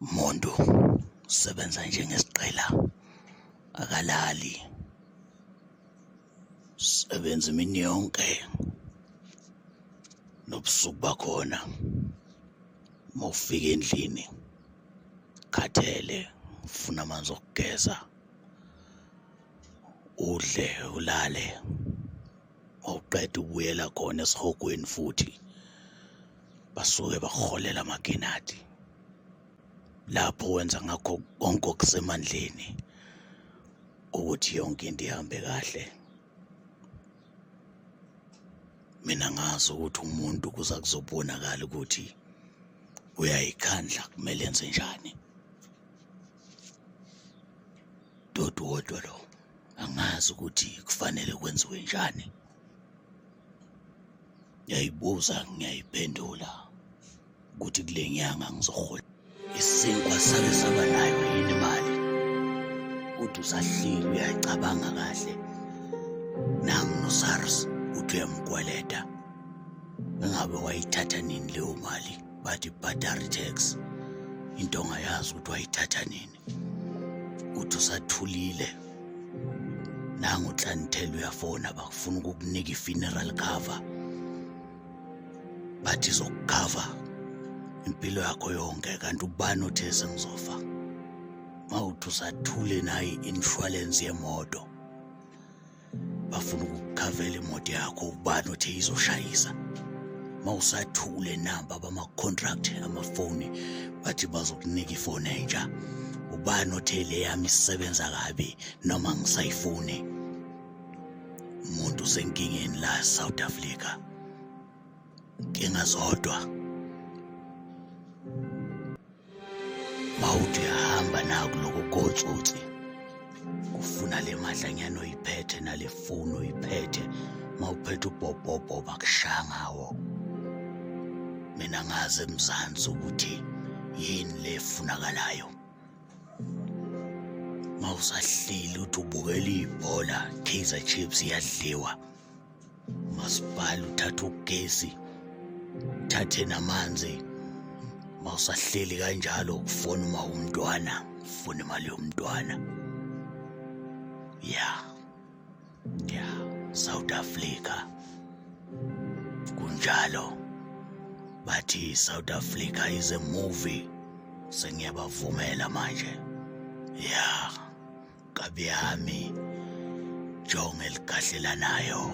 Umuntu usebenza njengesiqela akalali, sebenza imini yonke nobusuku bakhona. Mawufika endlini khathele, ufuna amanzi okugeza, udle ulale, mawuqeda ubuyela khona esihogweni futhi basuke bakuholela amagenadi. Lapho wenza ngakho konke okusemandleni ukuthi yonke into ihambe kahle. Mina ngazi ukuthi umuntu kuza kuzobonakala ukuthi uyayikhandla kumele enze njani. Dodwa wodwa lo angazi ukuthi kufanele kwenziwe njani. Ngiyayibuza, ngiyayiphendula ukuthi kule nyanga ngizohola isinkwa sake saba nayo yini imali. Uthi usahleli uyayicabanga kahle, nangu no-SARS uthi uyamkweleta. Engabe wayithatha nini leyo mali? Bathi battery tax, into ongayazi ukuthi wayithatha nini. Uthi usathulile, nangu uNhlanithela uyafona bakufuna ukukunika i-funeral cover. Bathi izokukhava impilo yakho yonke, kanti ubani othe sengizofa? Mawuthi usathule nayo i-insurance yemoto, bafuna ukukukhavela imoto yakho, ubani othe izoshayisa? Mawusathule namba bama-contract amafoni bathi bazokunika ifoni entsha, ubani othe le yami isebenza kabi noma ngisayifuni? Umuntu usenkingeni la South Africa, inkinga zodwa. Mawuthi uyahamba naku lokho kotsotsi, kufuna le madlanyana oyiphethe nale foni oyiphethe, mawuphethe ubhobhobho bakushaya ngawo. Mina ngazi eMzansi ukuthi yini le efunakalayo. Mawusahleli uthi ubukela ibhola, Kaizer Chiefs iyadliwa, umasipala uthatha ugesi, uthathe namanzi. Mawusahleli kanjalo ukufona uma umntwana, ufuna imali yomntwana. Ya South Africa kunjalo. Bathi South Africa is a movie, sengiyabavumela manje. Ya Kabi yami jonge elikahlela nayo.